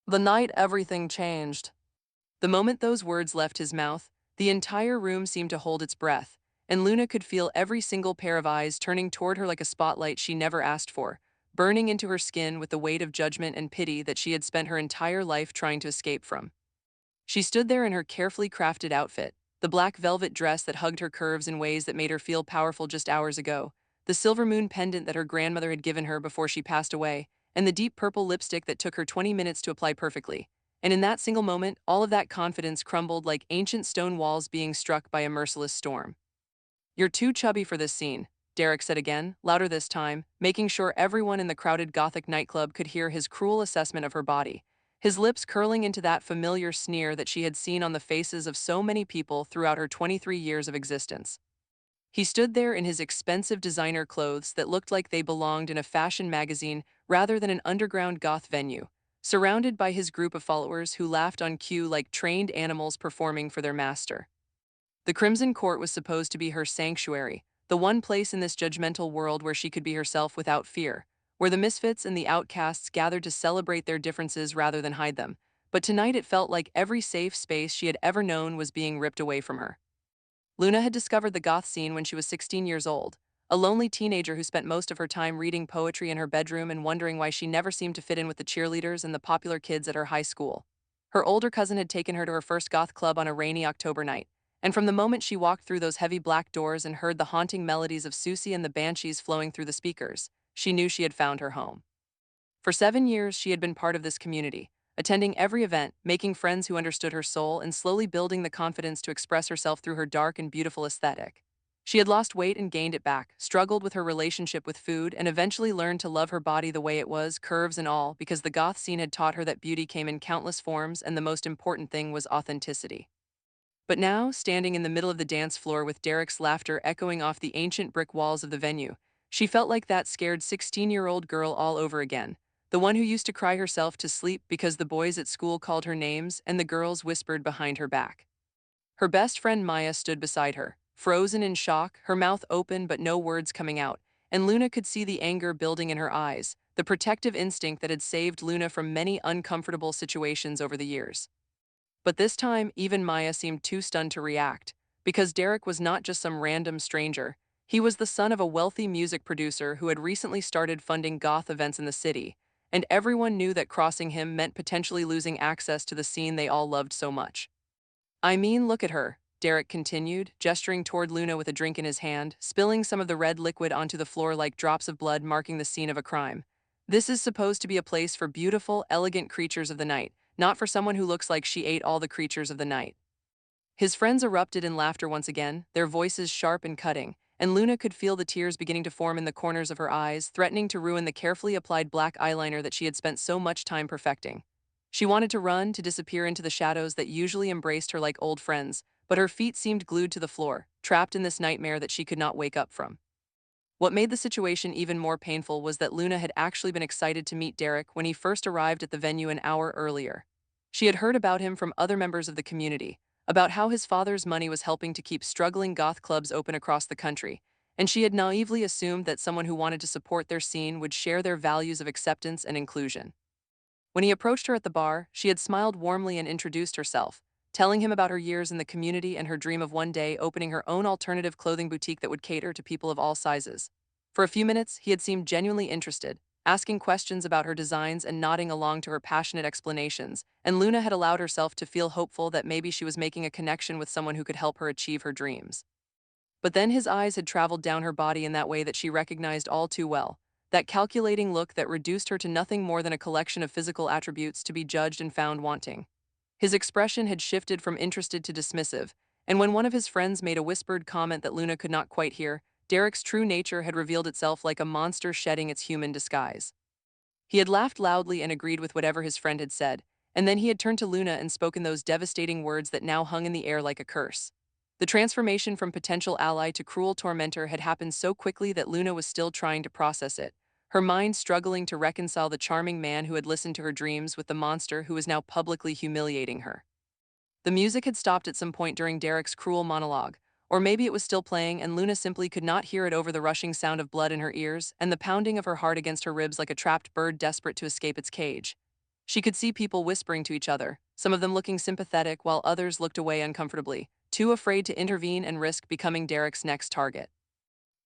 The night everything changed. The moment those words left his mouth, the entire room seemed to hold its breath, and Luna could feel every single pair of eyes turning toward her like a spotlight she never asked for, burning into her skin with the weight of judgment and pity that she had spent her entire life trying to escape from. She stood there in her carefully crafted outfit, the black velvet dress that hugged her curves in ways that made her feel powerful just hours ago, the silver moon pendant that her grandmother had given her before she passed away, and the deep purple lipstick that took her 20 minutes to apply perfectly. And in that single moment, all of that confidence crumbled like ancient stone walls being struck by a merciless storm. "You're too chubby for this scene," Derek said again, louder this time, making sure everyone in the crowded Gothic nightclub could hear his cruel assessment of her body, his lips curling into that familiar sneer that she had seen on the faces of so many people throughout her 23 years of existence. He stood there in his expensive designer clothes that looked like they belonged in a fashion magazine rather than an underground goth venue, surrounded by his group of followers who laughed on cue like trained animals performing for their master. The Crimson Court was supposed to be her sanctuary, the one place in this judgmental world where she could be herself without fear, where the misfits and the outcasts gathered to celebrate their differences rather than hide them. But tonight it felt like every safe space she had ever known was being ripped away from her. Luna had discovered the goth scene when she was 16 years old, a lonely teenager who spent most of her time reading poetry in her bedroom and wondering why she never seemed to fit in with the cheerleaders and the popular kids at her high school. Her older cousin had taken her to her first goth club on a rainy October night, and from the moment she walked through those heavy black doors and heard the haunting melodies of Susie and the Banshees flowing through the speakers, she knew she had found her home. For 7 years, she had been part of this community, attending every event, making friends who understood her soul, and slowly building the confidence to express herself through her dark and beautiful aesthetic. She had lost weight and gained it back, struggled with her relationship with food, and eventually learned to love her body the way it was, curves and all, because the goth scene had taught her that beauty came in countless forms and the most important thing was authenticity. But now, standing in the middle of the dance floor with Derek's laughter echoing off the ancient brick walls of the venue, she felt like that scared 16-year-old girl all over again, the one who used to cry herself to sleep because the boys at school called her names and the girls whispered behind her back. Her best friend Maya stood beside her, frozen in shock, her mouth open but no words coming out, and Luna could see the anger building in her eyes, the protective instinct that had saved Luna from many uncomfortable situations over the years. But this time, even Maya seemed too stunned to react, because Derek was not just some random stranger. He was the son of a wealthy music producer who had recently started funding goth events in the city, and everyone knew that crossing him meant potentially losing access to the scene they all loved so much. "I mean, look at her," Derek continued, gesturing toward Luna with a drink in his hand, spilling some of the red liquid onto the floor like drops of blood marking the scene of a crime. "This is supposed to be a place for beautiful, elegant creatures of the night, not for someone who looks like she ate all the creatures of the night." His friends erupted in laughter once again, their voices sharp and cutting, and Luna could feel the tears beginning to form in the corners of her eyes, threatening to ruin the carefully applied black eyeliner that she had spent so much time perfecting. She wanted to run, to disappear into the shadows that usually embraced her like old friends, but her feet seemed glued to the floor, trapped in this nightmare that she could not wake up from. What made the situation even more painful was that Luna had actually been excited to meet Derek when he first arrived at the venue an hour earlier. She had heard about him from other members of the community, about how his father's money was helping to keep struggling goth clubs open across the country, and she had naively assumed that someone who wanted to support their scene would share their values of acceptance and inclusion. When he approached her at the bar, she had smiled warmly and introduced herself, telling him about her years in the community and her dream of one day opening her own alternative clothing boutique that would cater to people of all sizes. For a few minutes, he had seemed genuinely interested, asking questions about her designs and nodding along to her passionate explanations, and Luna had allowed herself to feel hopeful that maybe she was making a connection with someone who could help her achieve her dreams. But then his eyes had traveled down her body in that way that she recognized all too well, that calculating look that reduced her to nothing more than a collection of physical attributes to be judged and found wanting. His expression had shifted from interested to dismissive, and when one of his friends made a whispered comment that Luna could not quite hear, Derek's true nature had revealed itself like a monster shedding its human disguise. He had laughed loudly and agreed with whatever his friend had said, and then he had turned to Luna and spoken those devastating words that now hung in the air like a curse. The transformation from potential ally to cruel tormentor had happened so quickly that Luna was still trying to process it, her mind struggling to reconcile the charming man who had listened to her dreams with the monster who was now publicly humiliating her. The music had stopped at some point during Derek's cruel monologue, or maybe it was still playing and Luna simply could not hear it over the rushing sound of blood in her ears and the pounding of her heart against her ribs like a trapped bird desperate to escape its cage. She could see people whispering to each other, some of them looking sympathetic while others looked away uncomfortably, too afraid to intervene and risk becoming Derek's next target.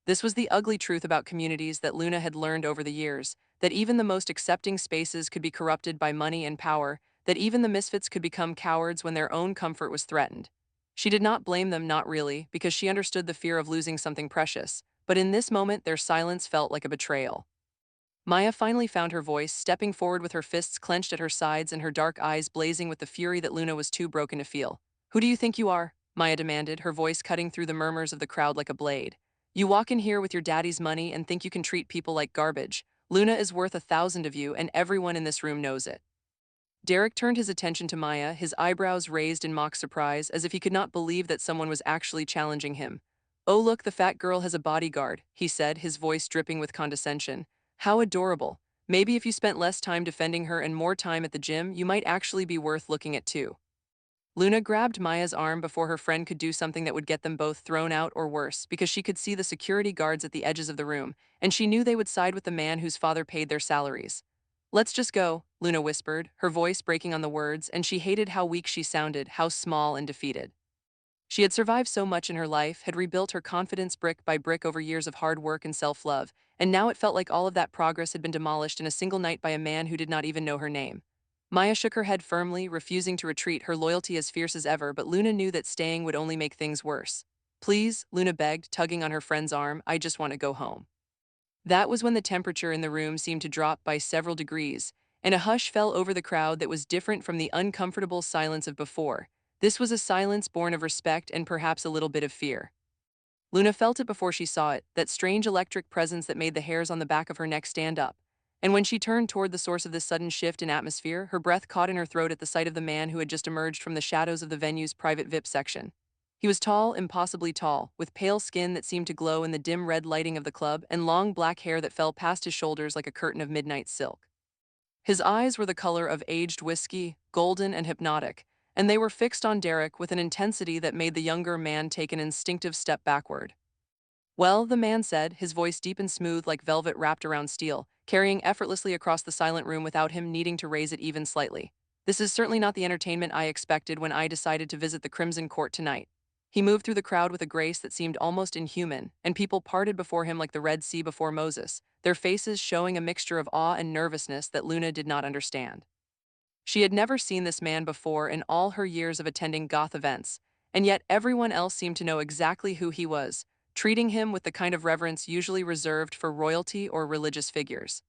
This was the ugly truth about communities that Luna had learned over the years, that even the most accepting spaces could be corrupted by money and power, that even the misfits could become cowards when their own comfort was threatened. She did not blame them, not really, because she understood the fear of losing something precious, but in this moment their silence felt like a betrayal. Maya finally found her voice, stepping forward with her fists clenched at her sides and her dark eyes blazing with the fury that Luna was too broken to feel. "Who do you think you are?" Maya demanded, her voice cutting through the murmurs of the crowd like a blade. "You walk in here with your daddy's money and think you can treat people like garbage. Luna is worth 1,000 of you, and everyone in this room knows it." Derek turned his attention to Maya, his eyebrows raised in mock surprise, as if he could not believe that someone was actually challenging him. "Oh, look, the fat girl has a bodyguard," he said, his voice dripping with condescension. "How adorable. Maybe if you spent less time defending her and more time at the gym, you might actually be worth looking at too." Luna grabbed Maya's arm before her friend could do something that would get them both thrown out or worse, because she could see the security guards at the edges of the room, and she knew they would side with the man whose father paid their salaries. "Let's just go," Luna whispered, her voice breaking on the words, and she hated how weak she sounded, how small and defeated. She had survived so much in her life, had rebuilt her confidence brick by brick over years of hard work and self-love, and now it felt like all of that progress had been demolished in a single night by a man who did not even know her name. Maya shook her head firmly, refusing to retreat, her loyalty as fierce as ever, but Luna knew that staying would only make things worse. "Please," Luna begged, tugging on her friend's arm, "I just want to go home." That was when the temperature in the room seemed to drop by several degrees, and a hush fell over the crowd that was different from the uncomfortable silence of before. This was a silence born of respect and perhaps a little bit of fear. Luna felt it before she saw it, that strange electric presence that made the hairs on the back of her neck stand up. And when she turned toward the source of this sudden shift in atmosphere, her breath caught in her throat at the sight of the man who had just emerged from the shadows of the venue's private VIP section. He was tall, impossibly tall, with pale skin that seemed to glow in the dim red lighting of the club and long black hair that fell past his shoulders like a curtain of midnight silk. His eyes were the color of aged whiskey, golden and hypnotic, and they were fixed on Derek with an intensity that made the younger man take an instinctive step backward. "Well," the man said, his voice deep and smooth like velvet wrapped around steel, carrying effortlessly across the silent room without him needing to raise it even slightly. "This is certainly not the entertainment I expected when I decided to visit the Crimson Court tonight." He moved through the crowd with a grace that seemed almost inhuman, and people parted before him like the Red Sea before Moses, their faces showing a mixture of awe and nervousness that Luna did not understand. She had never seen this man before in all her years of attending goth events, and yet everyone else seemed to know exactly who he was, treating him with the kind of reverence usually reserved for royalty or religious figures.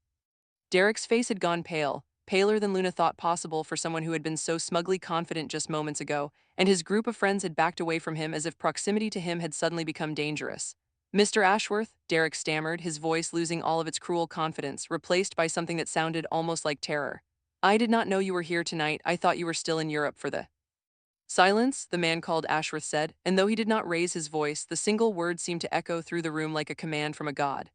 Derek's face had gone pale, paler than Luna thought possible for someone who had been so smugly confident just moments ago, and his group of friends had backed away from him as if proximity to him had suddenly become dangerous. "Mr. Ashworth," Derek stammered, his voice losing all of its cruel confidence, replaced by something that sounded almost like terror. "I did not know you were here tonight. I thought you were still in Europe for the—" "Silence," the man called Ashworth said, and though he did not raise his voice, the single word seemed to echo through the room like a command from a god.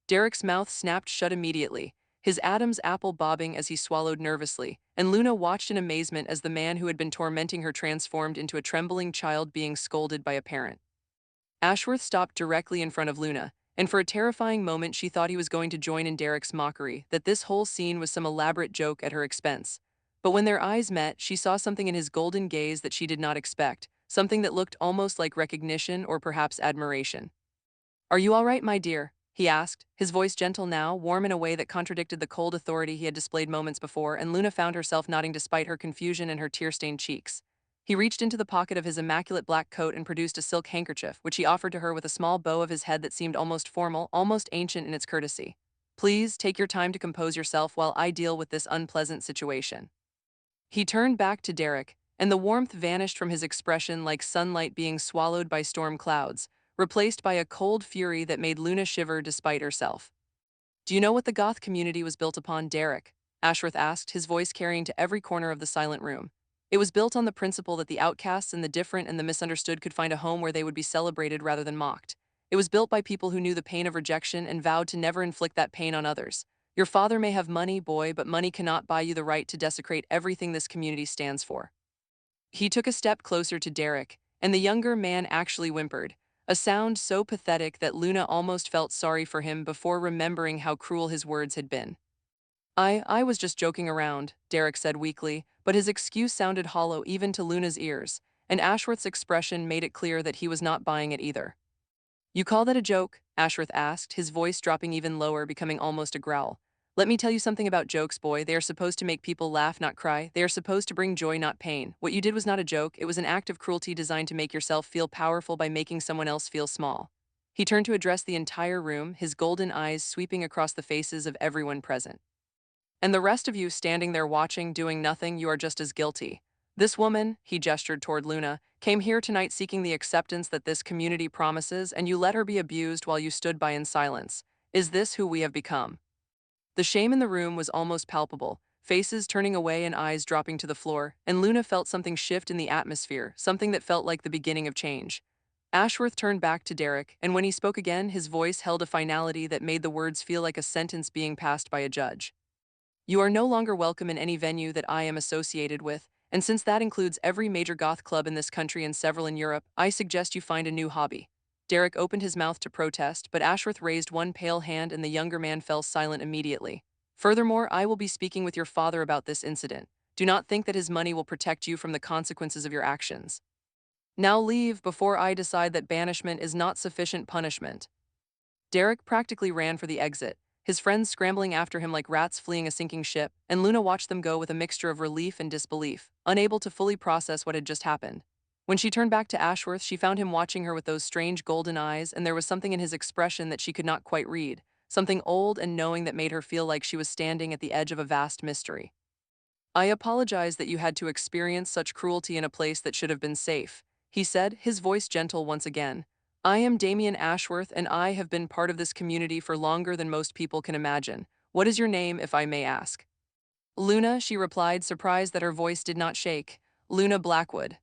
Derek's mouth snapped shut immediately, his Adam's apple bobbing as he swallowed nervously, and Luna watched in amazement as the man who had been tormenting her transformed into a trembling child being scolded by a parent. Ashworth stopped directly in front of Luna, and for a terrifying moment she thought he was going to join in Derek's mockery, that this whole scene was some elaborate joke at her expense. But when their eyes met, she saw something in his golden gaze that she did not expect, something that looked almost like recognition or perhaps admiration. "Are you all right, my dear?" he asked, his voice gentle now, warm in a way that contradicted the cold authority he had displayed moments before, and Luna found herself nodding despite her confusion and her tear-stained cheeks. He reached into the pocket of his immaculate black coat and produced a silk handkerchief, which he offered to her with a small bow of his head that seemed almost formal, almost ancient in its courtesy. "Please take your time to compose yourself while I deal with this unpleasant situation." He turned back to Derek, and the warmth vanished from his expression like sunlight being swallowed by storm clouds, replaced by a cold fury that made Luna shiver despite herself. "Do you know what the goth community was built upon, Derek?" Ashworth asked, his voice carrying to every corner of the silent room. "It was built on the principle that the outcasts and the different and the misunderstood could find a home where they would be celebrated rather than mocked. It was built by people who knew the pain of rejection and vowed to never inflict that pain on others. Your father may have money, boy, but money cannot buy you the right to desecrate everything this community stands for." He took a step closer to Derek, and the younger man actually whimpered, a sound so pathetic that Luna almost felt sorry for him before remembering how cruel his words had been. I was just joking around, Derek said weakly, but his excuse sounded hollow even to Luna's ears, and Ashworth's expression made it clear that he was not buying it either. You call that a joke? Ashworth asked, his voice dropping even lower, becoming almost a growl. Let me tell you something about jokes, boy. They are supposed to make people laugh, not cry. They are supposed to bring joy, not pain. What you did was not a joke. It was an act of cruelty designed to make yourself feel powerful by making someone else feel small. He turned to address the entire room, his golden eyes sweeping across the faces of everyone present. And the rest of you standing there watching, doing nothing, you are just as guilty. This woman, he gestured toward Luna, came here tonight seeking the acceptance that this community promises, and you let her be abused while you stood by in silence. Is this who we have become? The shame in the room was almost palpable, faces turning away and eyes dropping to the floor, and Luna felt something shift in the atmosphere, something that felt like the beginning of change. Ashworth turned back to Derek, and when he spoke again, his voice held a finality that made the words feel like a sentence being passed by a judge. You are no longer welcome in any venue that I am associated with, and since that includes every major goth club in this country and several in Europe, I suggest you find a new hobby. Derek opened his mouth to protest, but Ashworth raised one pale hand and the younger man fell silent immediately. Furthermore, I will be speaking with your father about this incident. Do not think that his money will protect you from the consequences of your actions. Now leave before I decide that banishment is not sufficient punishment. Derek practically ran for the exit, his friends scrambling after him like rats fleeing a sinking ship, and Luna watched them go with a mixture of relief and disbelief, unable to fully process what had just happened. When she turned back to Ashworth, she found him watching her with those strange golden eyes, and there was something in his expression that she could not quite read, something old and knowing that made her feel like she was standing at the edge of a vast mystery. I apologize that you had to experience such cruelty in a place that should have been safe, he said, his voice gentle once again. I am Damien Ashworth, and I have been part of this community for longer than most people can imagine. What is your name, if I may ask? Luna, she replied, surprised that her voice did not shake. Luna Blackwood.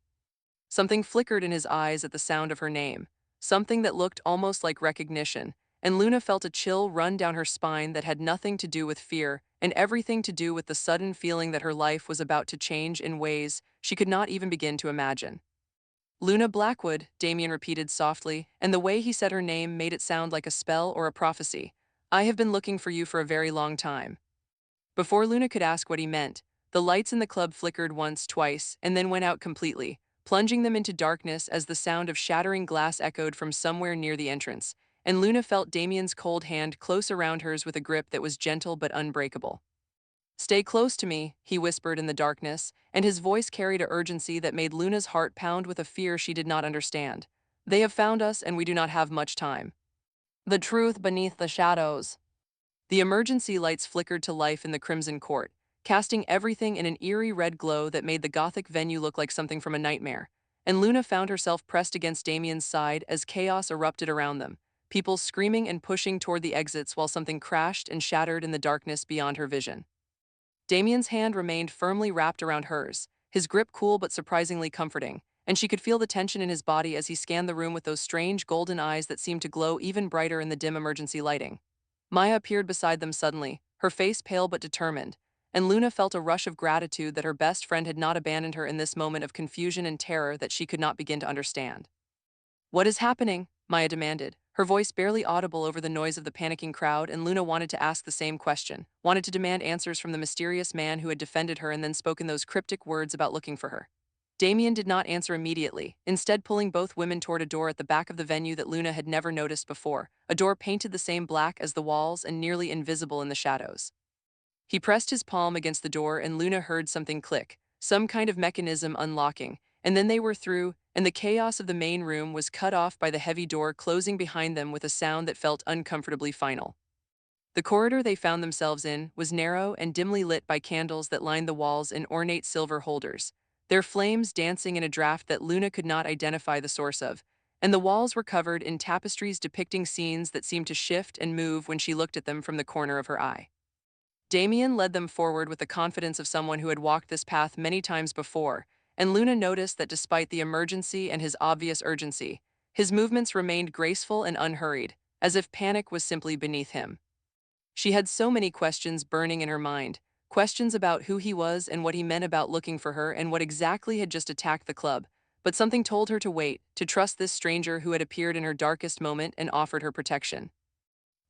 Something flickered in his eyes at the sound of her name, something that looked almost like recognition, and Luna felt a chill run down her spine that had nothing to do with fear and everything to do with the sudden feeling that her life was about to change in ways she could not even begin to imagine. Luna Blackwood, Damien repeated softly, and the way he said her name made it sound like a spell or a prophecy. I have been looking for you for a very long time. Before Luna could ask what he meant, the lights in the club flickered once, twice, and then went out completely, plunging them into darkness as the sound of shattering glass echoed from somewhere near the entrance, and Luna felt Damien's cold hand close around hers with a grip that was gentle but unbreakable. Stay close to me, he whispered in the darkness, and his voice carried a urgency that made Luna's heart pound with a fear she did not understand. They have found us, and we do not have much time. The truth beneath the shadows. The emergency lights flickered to life in the crimson court, casting everything in an eerie red glow that made the Gothic venue look like something from a nightmare. And Luna found herself pressed against Damien's side as chaos erupted around them, people screaming and pushing toward the exits while something crashed and shattered in the darkness beyond her vision. Damien's hand remained firmly wrapped around hers, his grip cool but surprisingly comforting, and she could feel the tension in his body as he scanned the room with those strange golden eyes that seemed to glow even brighter in the dim emergency lighting. Maya appeared beside them suddenly, her face pale but determined, and Luna felt a rush of gratitude that her best friend had not abandoned her in this moment of confusion and terror that she could not begin to understand. What is happening? Maya demanded, her voice barely audible over the noise of the panicking crowd, and Luna wanted to ask the same question, wanted to demand answers from the mysterious man who had defended her and then spoken those cryptic words about looking for her. Damien did not answer immediately, instead pulling both women toward a door at the back of the venue that Luna had never noticed before, a door painted the same black as the walls and nearly invisible in the shadows. He pressed his palm against the door and Luna heard something click, some kind of mechanism unlocking, and then they were through, and the chaos of the main room was cut off by the heavy door closing behind them with a sound that felt uncomfortably final. The corridor they found themselves in was narrow and dimly lit by candles that lined the walls in ornate silver holders, their flames dancing in a draft that Luna could not identify the source of, and the walls were covered in tapestries depicting scenes that seemed to shift and move when she looked at them from the corner of her eye. Damien led them forward with the confidence of someone who had walked this path many times before, and Luna noticed that despite the emergency and his obvious urgency, his movements remained graceful and unhurried, as if panic was simply beneath him. She had so many questions burning in her mind, questions about who he was and what he meant about looking for her and what exactly had just attacked the club, but something told her to wait, to trust this stranger who had appeared in her darkest moment and offered her protection.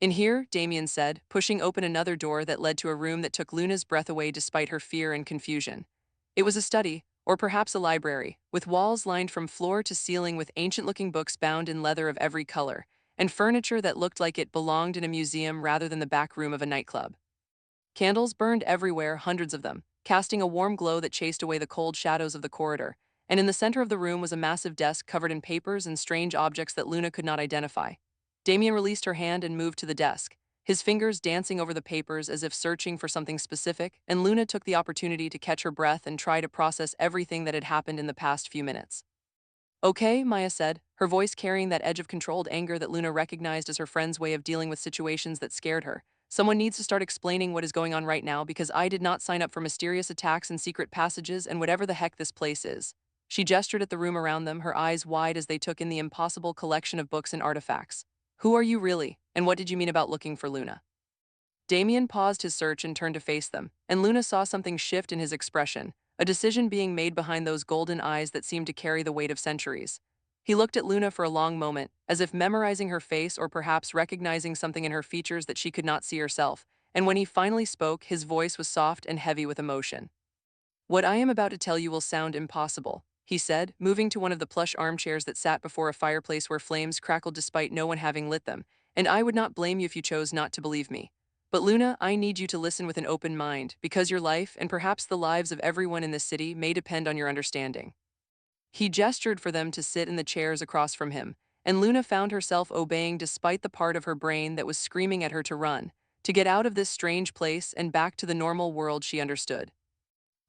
In here, Damien said, pushing open another door that led to a room that took Luna's breath away despite her fear and confusion. It was a study, or perhaps a library, with walls lined from floor to ceiling with ancient-looking books bound in leather of every color, and furniture that looked like it belonged in a museum rather than the back room of a nightclub. Candles burned everywhere, hundreds of them, casting a warm glow that chased away the cold shadows of the corridor, and in the center of the room was a massive desk covered in papers and strange objects that Luna could not identify. Damien released her hand and moved to the desk, his fingers dancing over the papers as if searching for something specific, and Luna took the opportunity to catch her breath and try to process everything that had happened in the past few minutes. Okay, Maya said, her voice carrying that edge of controlled anger that Luna recognized as her friend's way of dealing with situations that scared her. Someone needs to start explaining what is going on right now because I did not sign up for mysterious attacks and secret passages and whatever the heck this place is. She gestured at the room around them, her eyes wide as they took in the impossible collection of books and artifacts. Who are you really, and what did you mean about looking for Luna? Damien paused his search and turned to face them, and Luna saw something shift in his expression, a decision being made behind those golden eyes that seemed to carry the weight of centuries. He looked at Luna for a long moment, as if memorizing her face or perhaps recognizing something in her features that she could not see herself, and when he finally spoke, his voice was soft and heavy with emotion. What I am about to tell you will sound impossible, he said, moving to one of the plush armchairs that sat before a fireplace where flames crackled despite no one having lit them, and I would not blame you if you chose not to believe me. But Luna, I need you to listen with an open mind, because your life, and perhaps the lives of everyone in this city, may depend on your understanding. He gestured for them to sit in the chairs across from him, and Luna found herself obeying despite the part of her brain that was screaming at her to run, to get out of this strange place and back to the normal world she understood.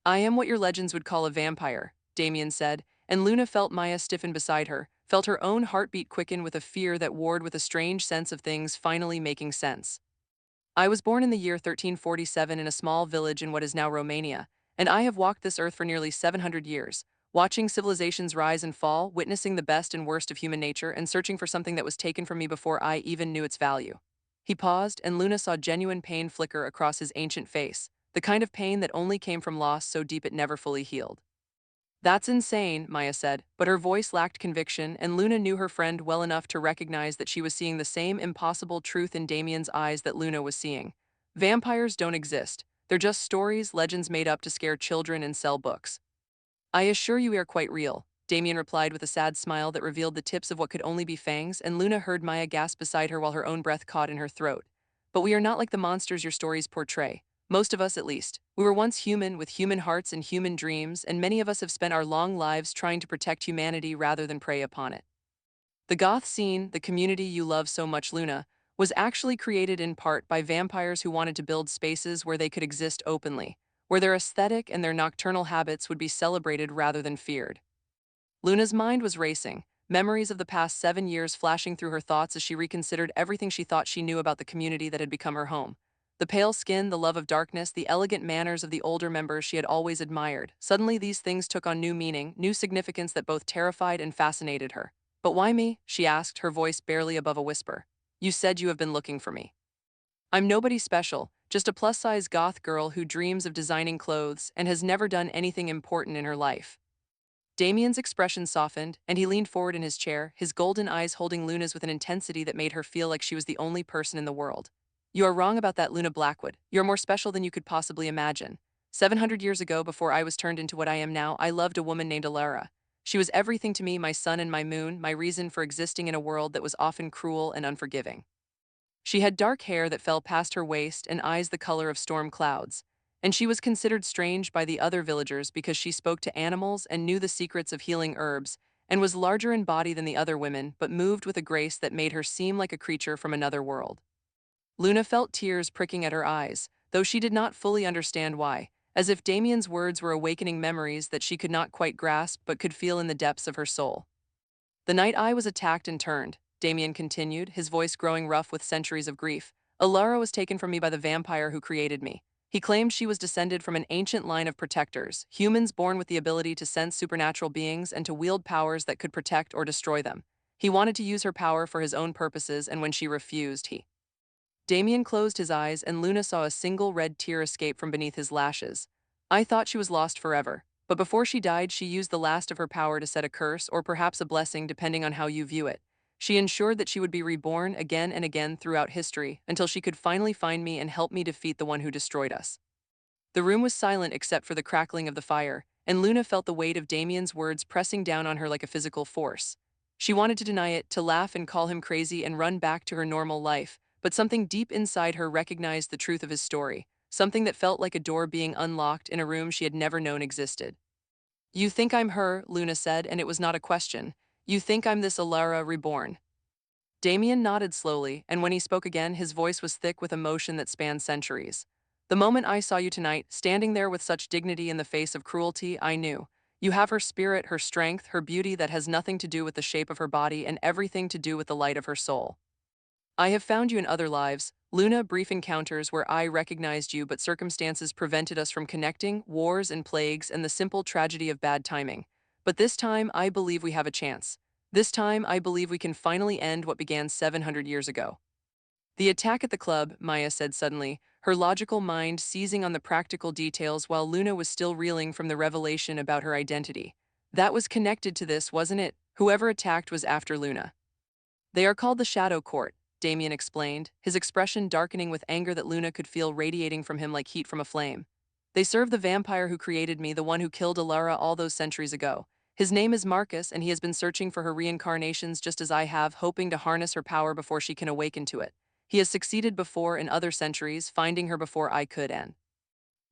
I am what your legends would call a vampire, Damien said, and Luna felt Maya stiffen beside her, felt her own heartbeat quicken with a fear that warred with a strange sense of things finally making sense. I was born in the year 1347 in a small village in what is now Romania, and I have walked this earth for nearly 700 years, watching civilizations rise and fall, witnessing the best and worst of human nature, and searching for something that was taken from me before I even knew its value. He paused, and Luna saw genuine pain flicker across his ancient face, the kind of pain that only came from loss so deep it never fully healed. That's insane, Maya said, but her voice lacked conviction, and Luna knew her friend well enough to recognize that she was seeing the same impossible truth in Damien's eyes that Luna was seeing. Vampires don't exist. They're just stories, legends made up to scare children and sell books. I assure you we are quite real, Damien replied with a sad smile that revealed the tips of what could only be fangs, and Luna heard Maya gasp beside her while her own breath caught in her throat. But we are not like the monsters your stories portray. Most of us, at least. We were once human, with human hearts and human dreams, and many of us have spent our long lives trying to protect humanity rather than prey upon it. The goth scene, the community you love so much, Luna, was actually created in part by vampires who wanted to build spaces where they could exist openly, where their aesthetic and their nocturnal habits would be celebrated rather than feared. Luna's mind was racing, memories of the past 7 years flashing through her thoughts as she reconsidered everything she thought she knew about the community that had become her home. The pale skin, the love of darkness, the elegant manners of the older members she had always admired. Suddenly these things took on new meaning, new significance that both terrified and fascinated her. But why me? She asked, her voice barely above a whisper. You said you have been looking for me. I'm nobody special, just a plus-size goth girl who dreams of designing clothes and has never done anything important in her life. Damien's expression softened, and he leaned forward in his chair, his golden eyes holding Luna's with an intensity that made her feel like she was the only person in the world. You are wrong about that, Luna Blackwood. You're more special than you could possibly imagine. 700 years ago, before I was turned into what I am now, I loved a woman named Alara. She was everything to me, my sun and my moon, my reason for existing in a world that was often cruel and unforgiving. She had dark hair that fell past her waist and eyes the color of storm clouds, and she was considered strange by the other villagers because she spoke to animals and knew the secrets of healing herbs, and was larger in body than the other women, but moved with a grace that made her seem like a creature from another world. Luna felt tears pricking at her eyes, though she did not fully understand why, as if Damien's words were awakening memories that she could not quite grasp but could feel in the depths of her soul. The night I was attacked and turned, Damien continued, his voice growing rough with centuries of grief, Alara was taken from me by the vampire who created me. He claimed she was descended from an ancient line of protectors, humans born with the ability to sense supernatural beings and to wield powers that could protect or destroy them. He wanted to use her power for his own purposes, and when she refused, Damien closed his eyes, and Luna saw a single red tear escape from beneath his lashes. I thought she was lost forever, but before she died, she used the last of her power to set a curse, or perhaps a blessing depending on how you view it. She ensured that she would be reborn again and again throughout history until she could finally find me and help me defeat the one who destroyed us. The room was silent except for the crackling of the fire, and Luna felt the weight of Damien's words pressing down on her like a physical force. She wanted to deny it, to laugh and call him crazy and run back to her normal life, but something deep inside her recognized the truth of his story, something that felt like a door being unlocked in a room she had never known existed. "You think I'm her," Luna said, and it was not a question. "You think I'm this Alara reborn." Damien nodded slowly, and when he spoke again, his voice was thick with emotion that spanned centuries. "The moment I saw you tonight, standing there with such dignity in the face of cruelty, I knew. You have her spirit, her strength, her beauty that has nothing to do with the shape of her body and everything to do with the light of her soul. I have found you in other lives, Luna, brief encounters where I recognized you but circumstances prevented us from connecting, wars and plagues and the simple tragedy of bad timing. But this time, I believe we have a chance. This time, I believe we can finally end what began 700 years ago." "The attack at the club," Maya said suddenly, her logical mind seizing on the practical details while Luna was still reeling from the revelation about her identity. "That was connected to this, wasn't it? Whoever attacked was after Luna." "They are called the Shadow Court," Damien explained, his expression darkening with anger that Luna could feel radiating from him like heat from a flame. "They serve the vampire who created me, the one who killed Alara all those centuries ago. His name is Marcus, and he has been searching for her reincarnations just as I have, hoping to harness her power before she can awaken to it. He has succeeded before in other centuries, finding her before I could, and—"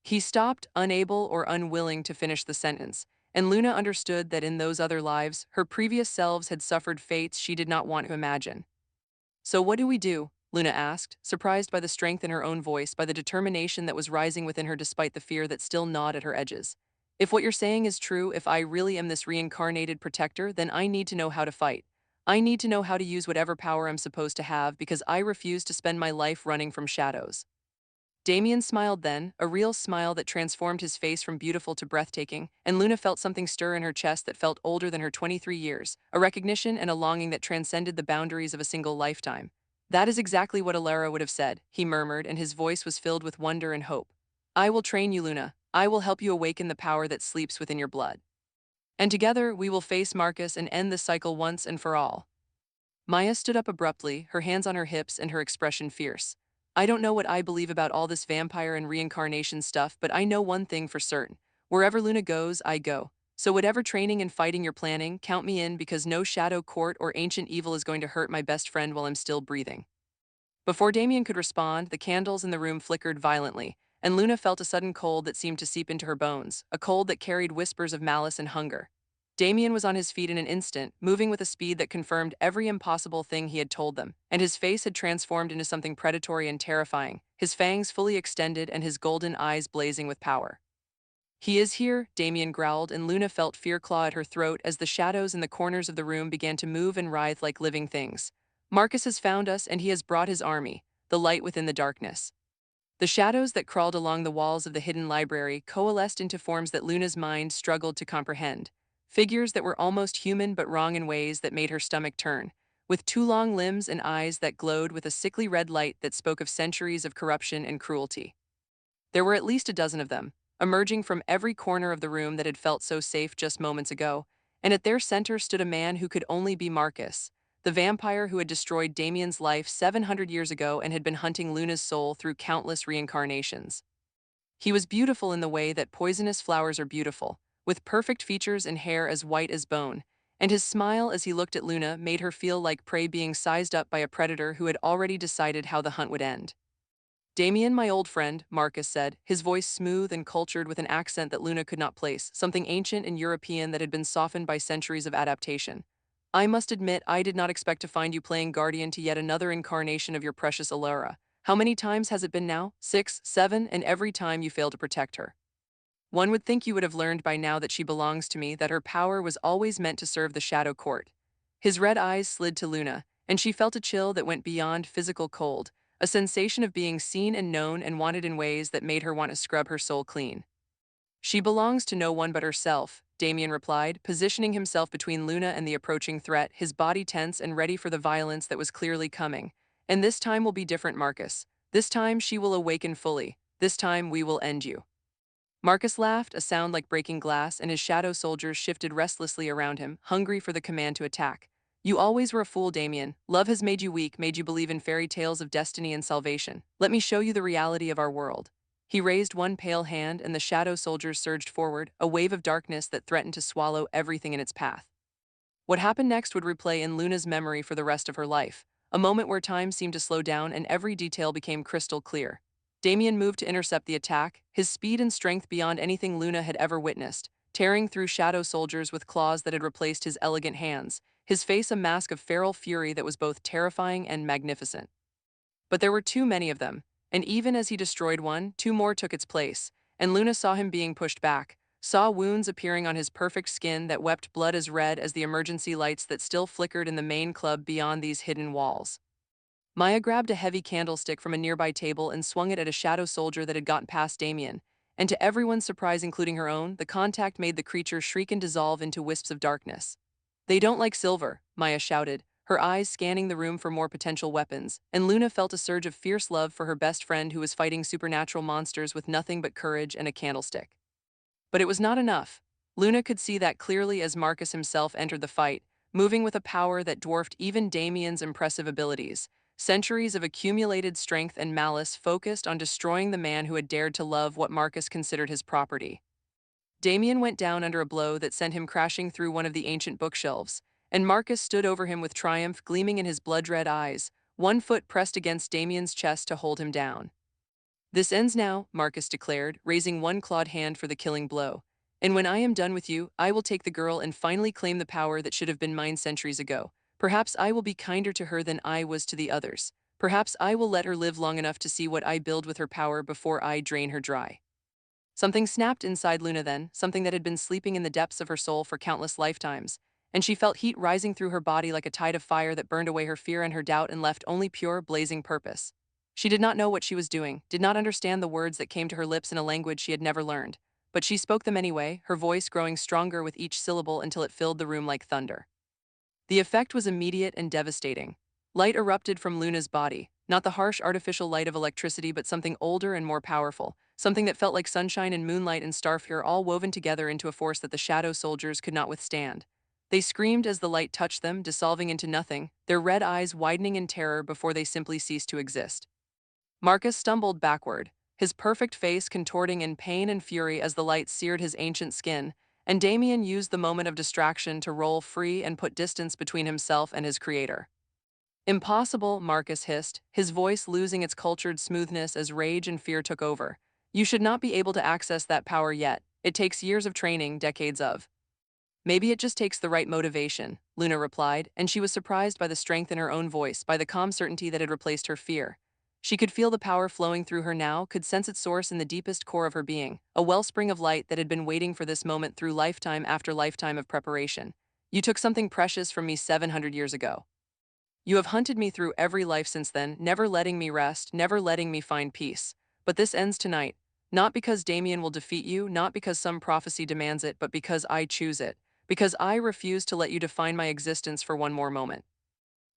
He stopped, unable or unwilling to finish the sentence, and Luna understood that in those other lives, her previous selves had suffered fates she did not want to imagine. "So what do we do?" Luna asked, surprised by the strength in her own voice, by the determination that was rising within her despite the fear that still gnawed at her edges. "If what you're saying is true, if I really am this reincarnated protector, then I need to know how to fight. I need to know how to use whatever power I'm supposed to have because I refuse to spend my life running from shadows." Damien smiled then, a real smile that transformed his face from beautiful to breathtaking, and Luna felt something stir in her chest that felt older than her 23 years, a recognition and a longing that transcended the boundaries of a single lifetime. "That is exactly what Alara would have said," he murmured, and his voice was filled with wonder and hope. "I will train you, Luna. I will help you awaken the power that sleeps within your blood. And together, we will face Marcus and end this cycle once and for all." Maya stood up abruptly, her hands on her hips and her expression fierce. "I don't know what I believe about all this vampire and reincarnation stuff, but I know one thing for certain. Wherever Luna goes, I go. So whatever training and fighting you're planning, count me in because no shadow court or ancient evil is going to hurt my best friend while I'm still breathing." Before Damien could respond, the candles in the room flickered violently, and Luna felt a sudden cold that seemed to seep into her bones, a cold that carried whispers of malice and hunger. Damien was on his feet in an instant, moving with a speed that confirmed every impossible thing he had told them, and his face had transformed into something predatory and terrifying, his fangs fully extended and his golden eyes blazing with power. "He is here," Damien growled, and Luna felt fear claw at her throat as the shadows in the corners of the room began to move and writhe like living things. "Marcus has found us, and he has brought his army, the light within the darkness." The shadows that crawled along the walls of the hidden library coalesced into forms that Luna's mind struggled to comprehend. Figures that were almost human but wrong in ways that made her stomach turn, with two long limbs and eyes that glowed with a sickly red light that spoke of centuries of corruption and cruelty. There were at least a dozen of them, emerging from every corner of the room that had felt so safe just moments ago, and at their center stood a man who could only be Marcus, the vampire who had destroyed Damien's life 700 years ago and had been hunting Luna's soul through countless reincarnations. He was beautiful in the way that poisonous flowers are beautiful, with perfect features and hair as white as bone, and his smile as he looked at Luna made her feel like prey being sized up by a predator who had already decided how the hunt would end. "Damien, my old friend," Marcus said, his voice smooth and cultured with an accent that Luna could not place, something ancient and European that had been softened by centuries of adaptation. "I must admit I did not expect to find you playing guardian to yet another incarnation of your precious Alara. How many times has it been now? 6, 7, and every time you fail to protect her. One would think you would have learned by now that she belongs to me, that her power was always meant to serve the Shadow Court." His red eyes slid to Luna, and she felt a chill that went beyond physical cold, a sensation of being seen and known and wanted in ways that made her want to scrub her soul clean. "She belongs to no one but herself," Damien replied, positioning himself between Luna and the approaching threat, his body tense and ready for the violence that was clearly coming. "And this time will be different, Marcus. This time she will awaken fully. This time we will end you." Marcus laughed, a sound like breaking glass, and his shadow soldiers shifted restlessly around him, hungry for the command to attack. You always were a fool, Damien. Love has made you weak, made you believe in fairy tales of destiny and salvation. Let me show you the reality of our world. He raised one pale hand, and the shadow soldiers surged forward, a wave of darkness that threatened to swallow everything in its path. What happened next would replay in Luna's memory for the rest of her life, a moment where time seemed to slow down and every detail became crystal clear. Damien moved to intercept the attack, his speed and strength beyond anything Luna had ever witnessed, tearing through shadow soldiers with claws that had replaced his elegant hands, his face a mask of feral fury that was both terrifying and magnificent. But there were too many of them, and even as he destroyed one, two more took its place, and Luna saw him being pushed back, saw wounds appearing on his perfect skin that wept blood as red as the emergency lights that still flickered in the main club beyond these hidden walls. Maya grabbed a heavy candlestick from a nearby table and swung it at a shadow soldier that had gotten past Damien, and to everyone's surprise, including her own, the contact made the creature shriek and dissolve into wisps of darkness. They don't like silver, Maya shouted, her eyes scanning the room for more potential weapons, and Luna felt a surge of fierce love for her best friend who was fighting supernatural monsters with nothing but courage and a candlestick. But it was not enough. Luna could see that clearly as Marcus himself entered the fight, moving with a power that dwarfed even Damien's impressive abilities. Centuries of accumulated strength and malice focused on destroying the man who had dared to love what Marcus considered his property. Damien went down under a blow that sent him crashing through one of the ancient bookshelves, and Marcus stood over him with triumph gleaming in his blood-red eyes, one foot pressed against Damien's chest to hold him down. This ends now, Marcus declared, raising one clawed hand for the killing blow. And when I am done with you, I will take the girl and finally claim the power that should have been mine centuries ago. Perhaps I will be kinder to her than I was to the others. Perhaps I will let her live long enough to see what I build with her power before I drain her dry. Something snapped inside Luna then, something that had been sleeping in the depths of her soul for countless lifetimes, and she felt heat rising through her body like a tide of fire that burned away her fear and her doubt and left only pure, blazing purpose. She did not know what she was doing, did not understand the words that came to her lips in a language she had never learned, but she spoke them anyway, her voice growing stronger with each syllable until it filled the room like thunder. The effect was immediate and devastating. Light erupted from Luna's body, not the harsh artificial light of electricity but something older and more powerful, something that felt like sunshine and moonlight and starfire all woven together into a force that the shadow soldiers could not withstand. They screamed as the light touched them, dissolving into nothing, their red eyes widening in terror before they simply ceased to exist. Marcus stumbled backward, his perfect face contorting in pain and fury as the light seared his ancient skin, and Damien used the moment of distraction to roll free and put distance between himself and his creator. Impossible, Marcus hissed, his voice losing its cultured smoothness as rage and fear took over. You should not be able to access that power yet. It takes years of training, decades of. Maybe it just takes the right motivation, Luna replied, and she was surprised by the strength in her own voice, by the calm certainty that had replaced her fear. She could feel the power flowing through her now, could sense its source in the deepest core of her being, a wellspring of light that had been waiting for this moment through lifetime after lifetime of preparation. You took something precious from me 700 years ago. You have hunted me through every life since then, never letting me rest, never letting me find peace. But this ends tonight. Not because Damien will defeat you, not because some prophecy demands it, but because I choose it. Because I refuse to let you define my existence for one more moment.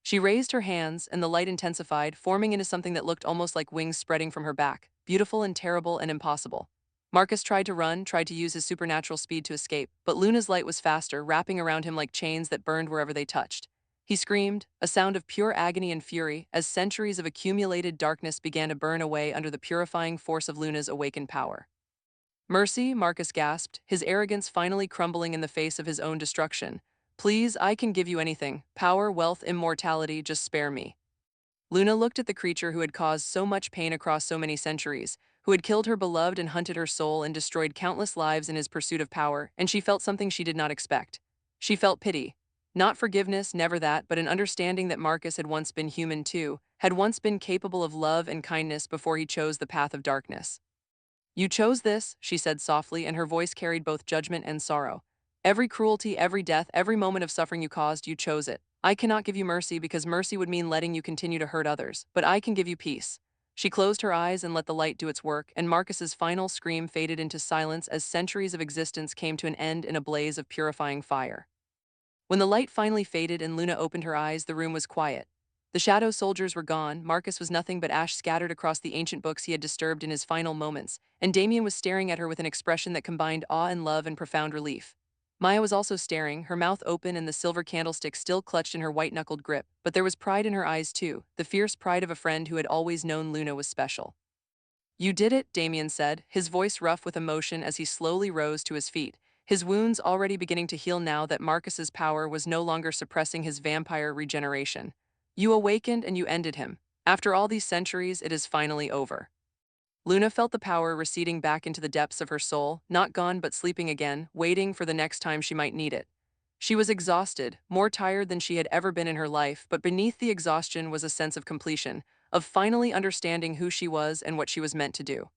She raised her hands, and the light intensified, forming into something that looked almost like wings spreading from her back, beautiful and terrible and impossible. Marcus tried to run, tried to use his supernatural speed to escape, but Luna's light was faster, wrapping around him like chains that burned wherever they touched. He screamed, a sound of pure agony and fury, as centuries of accumulated darkness began to burn away under the purifying force of Luna's awakened power. Mercy, Marcus gasped, his arrogance finally crumbling in the face of his own destruction. Please, I can give you anything. Power, wealth, immortality, just spare me. Luna looked at the creature who had caused so much pain across so many centuries, who had killed her beloved and hunted her soul and destroyed countless lives in his pursuit of power, and she felt something she did not expect. She felt pity. Not forgiveness, never that, but an understanding that Marcus had once been human too, had once been capable of love and kindness before he chose the path of darkness. You chose this, she said softly, and her voice carried both judgment and sorrow. Every cruelty, every death, every moment of suffering you caused, you chose it. I cannot give you mercy because mercy would mean letting you continue to hurt others, but I can give you peace. She closed her eyes and let the light do its work, and Marcus's final scream faded into silence as centuries of existence came to an end in a blaze of purifying fire. When the light finally faded and Luna opened her eyes, the room was quiet. The shadow soldiers were gone, Marcus was nothing but ash scattered across the ancient books he had disturbed in his final moments, and Damien was staring at her with an expression that combined awe and love and profound relief. Maya was also staring, her mouth open and the silver candlestick still clutched in her white-knuckled grip, but there was pride in her eyes too, the fierce pride of a friend who had always known Luna was special. You did it, Damien said, his voice rough with emotion as he slowly rose to his feet, his wounds already beginning to heal now that Marcus's power was no longer suppressing his vampire regeneration. You awakened and you ended him. After all these centuries, it is finally over. Luna felt the power receding back into the depths of her soul, not gone but sleeping again, waiting for the next time she might need it. She was exhausted, more tired than she had ever been in her life, but beneath the exhaustion was a sense of completion, of finally understanding who she was and what she was meant to do.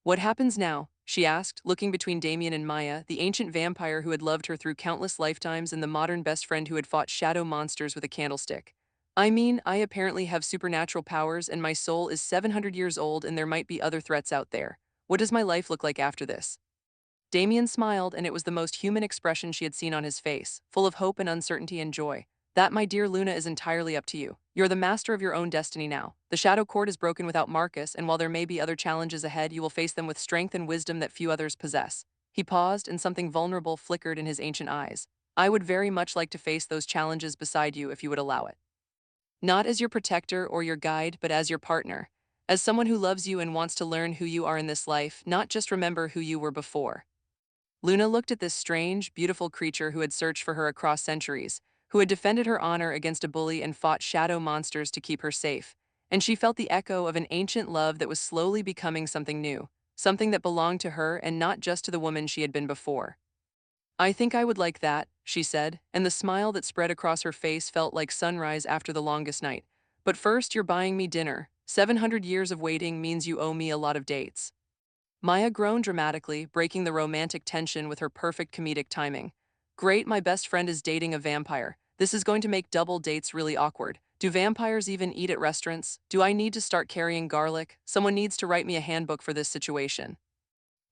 What happens now? She asked, looking between Damien and Maya, the ancient vampire who had loved her through countless lifetimes and the modern best friend who had fought shadow monsters with a candlestick. I mean, I apparently have supernatural powers and my soul is 700 years old and there might be other threats out there. What does my life look like after this? Damien smiled, and it was the most human expression she had seen on his face, full of hope and uncertainty and joy. That, my dear Luna, is entirely up to you. You're the master of your own destiny now. The shadow cord is broken without Marcus, and while there may be other challenges ahead, you will face them with strength and wisdom that few others possess. He paused, and something vulnerable flickered in his ancient eyes. I would very much like to face those challenges beside you if you would allow it. Not as your protector or your guide, but as your partner. As someone who loves you and wants to learn who you are in this life, not just remember who you were before. Luna looked at this strange, beautiful creature who had searched for her across centuries, who had defended her honor against a bully and fought shadow monsters to keep her safe, and she felt the echo of an ancient love that was slowly becoming something new, something that belonged to her and not just to the woman she had been before. I think I would like that, she said, and the smile that spread across her face felt like sunrise after the longest night. But first, you're buying me dinner. 700 years of waiting means you owe me a lot of dates. Maya groaned dramatically, breaking the romantic tension with her perfect comedic timing. Great, my best friend is dating a vampire. This is going to make double dates really awkward. Do vampires even eat at restaurants? Do I need to start carrying garlic? Someone needs to write me a handbook for this situation.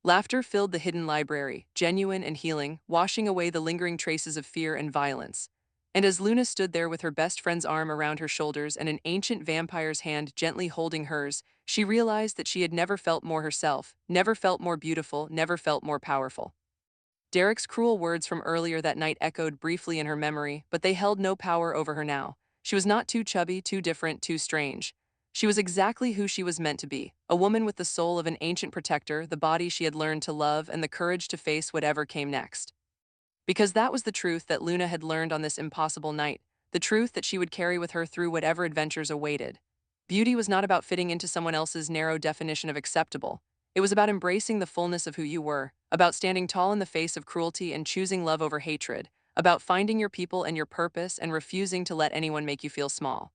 Laughter filled the hidden library, genuine and healing, washing away the lingering traces of fear and violence. And as Luna stood there with her best friend's arm around her shoulders and an ancient vampire's hand gently holding hers, she realized that she had never felt more herself, never felt more beautiful, never felt more powerful. Derek's cruel words from earlier that night echoed briefly in her memory, but they held no power over her now. She was not too chubby, too different, too strange. She was exactly who she was meant to be, a woman with the soul of an ancient protector, the body she had learned to love, and the courage to face whatever came next. Because that was the truth that Luna had learned on this impossible night, the truth that she would carry with her through whatever adventures awaited. Beauty was not about fitting into someone else's narrow definition of acceptable. It was about embracing the fullness of who you were, about standing tall in the face of cruelty and choosing love over hatred, about finding your people and your purpose and refusing to let anyone make you feel small.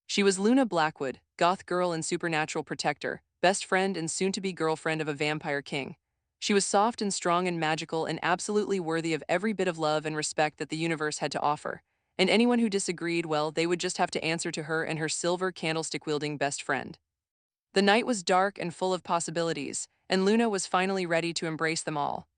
She was Luna Blackwood, goth girl and supernatural protector, best friend and soon-to-be girlfriend of a vampire king. She was soft and strong and magical and absolutely worthy of every bit of love and respect that the universe had to offer. And anyone who disagreed, well, they would just have to answer to her and her silver candlestick-wielding best friend. The night was dark and full of possibilities, and Luna was finally ready to embrace them all.